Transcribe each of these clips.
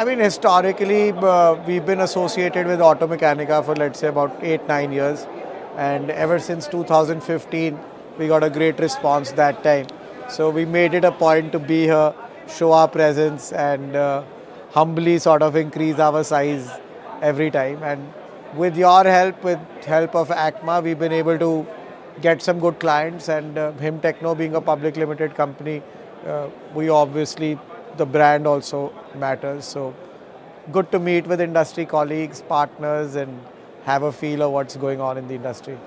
I mean, historically, we've been associated with Automechanika for let's say about 8-9 years, and ever since 2015, we got a great response that time. So we made it a point to be here, show our presence, and humbly sort of increase our size every time. And with your help, with help of ACMA, we've been able to get some good clients. And Him Techno being a public limited company, we obviously the brand also matters. So good to meet with industry colleagues, partners, and have a feel of what's going on in the industry.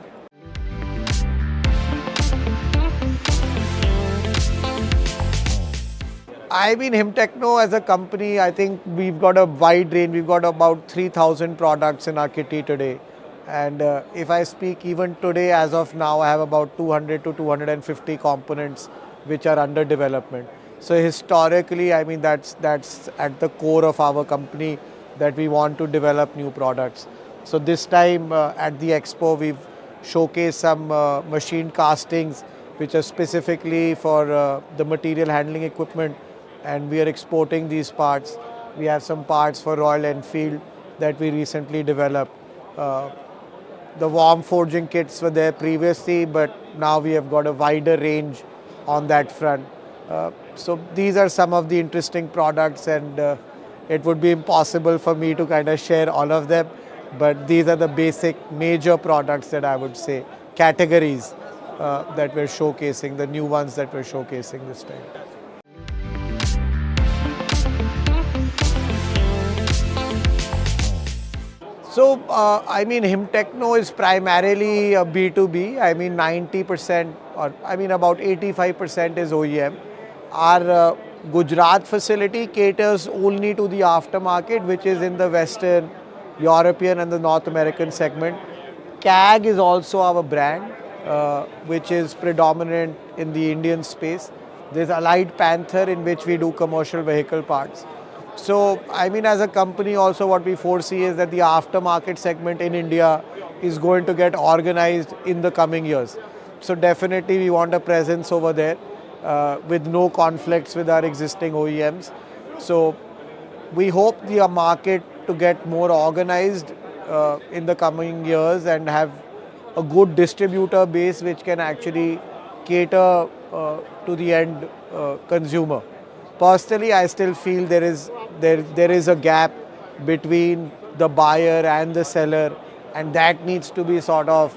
I mean, Him Techno as a company, I think we've got a wide range. We've got about 3,000 products in our kitty today. And if I speak even today, as of now, I have about 200 to 250 components which are under development. So historically, I mean, that's at the core of our company, that we want to develop new products. So this time at the expo, we've showcased some machine castings which are specifically for the material handling equipment, and we are exporting these parts. We have some parts for Royal Enfield that we recently developed. The warm forging kits were there previously, but now we have got a wider range on that front. So these are some of the interesting products, and it would be impossible for me to kind of share all of them, but these are the basic major products that I would say, categories that we're showcasing, the new ones that we're showcasing this time. So, I mean, Him Techno is primarily a B2B. I mean, 90% or I mean about 85% is OEM. Our Gujarat facility caters only to the aftermarket, which is in the Western, European and the North American segment. CAG is also our brand, which is predominant in the Indian space. There's Allied Panther, in which we do commercial vehicle parts. So, I mean, as a company also what we foresee is that the aftermarket segment in India is going to get organized in the coming years. So definitely we want a presence over there with no conflicts with our existing OEMs. So we hope the market to get more organized in the coming years and have a good distributor base which can actually cater to the end consumer. Personally, I still feel there is a gap between the buyer and the seller, and that needs to be sort of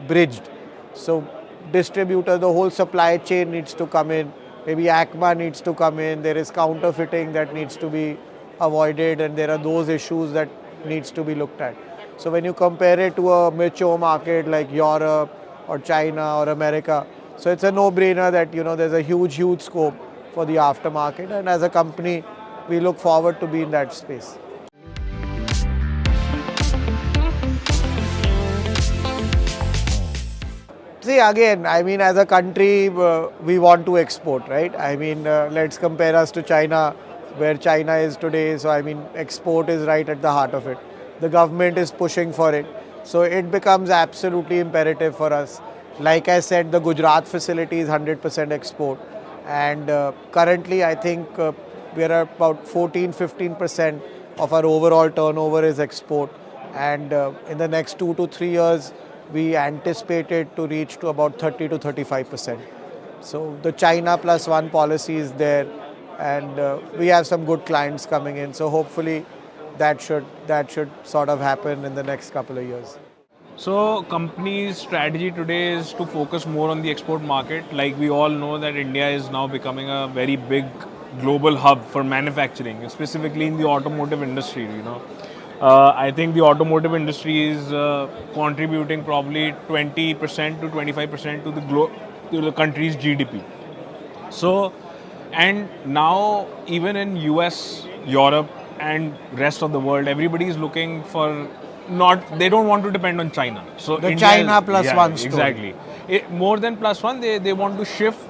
bridged. So distributor, the whole supply chain needs to come in. Maybe ACMA needs to come in. There is counterfeiting that needs to be avoided, and there are those issues that needs to be looked at. So when you compare it to a mature market like Europe or China or America, so it's a no-brainer that there's a huge scope for the aftermarket, and as a company we look forward to be in that space. See, again, I mean, as a country we want to export, right? I mean, let's compare us to China, where China is today. So I mean, export is right at the heart of it. The government is pushing for it, so it becomes absolutely imperative for us. Like I said, the Gujarat facility is 100% export. And currently I think we are at about 14-15% of our overall turnover is export, and in the next 2 to 3 years we anticipate it to reach to about 30 to 35%. So the China plus one policy is there, and we have some good clients coming in, so hopefully that should sort of happen in the next couple of years. So company's strategy today is to focus more on the export market. Like we all know that India is now becoming a very big global hub for manufacturing, specifically in the automotive industry. I think the automotive industry is contributing probably 20% to 25% to the country's GDP. So, and now even in US, Europe, and rest of the world, everybody is looking for they don't want to depend on China. So the China plus one story. Exactly. More than plus one, they want to shift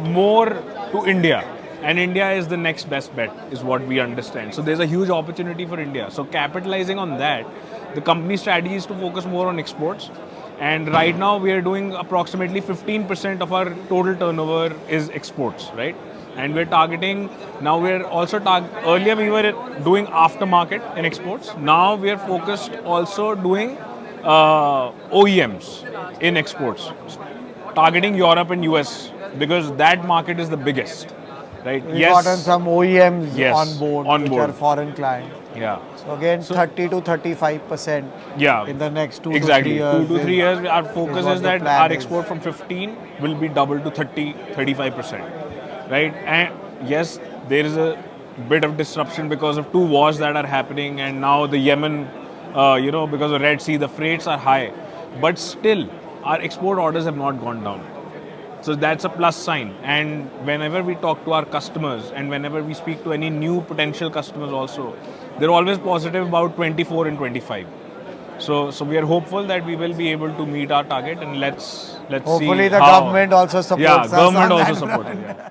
more to India. And India is the next best bet, is what we understand. So there's a huge opportunity for India. So capitalizing on that, the company strategy is to focus more on exports. And right now we are doing approximately 15% of our total turnover is exports, right? and we're targeting. Now we're also earlier we were doing aftermarket in exports. Now we are focused also doing OEMs in exports, targeting Europe and US because that market is the biggest, right? We gotten some OEMs on Yes, board, on which board. are foreign clients. Yeah. So again, So- 30 to 35% Yeah. in the next 2 exactly. to 3 years. 2 to 3 years, our focus what is the that plan our is. export from 15 will be double to 30, 35%. Right? And yes, there is a bit of disruption because of two wars that are happening, and now the Yemen, because of Red Sea, the freights are high. But still, our export orders have not gone down. So that's a plus sign. And whenever we talk to our customers and whenever we speak to any new potential customers also, they're always positive about 24 and 25. So we are hopeful that we will be able to meet our target, and let's Hopefully see the how. government also supports Yeah, us government on also that supporting. front. Yeah.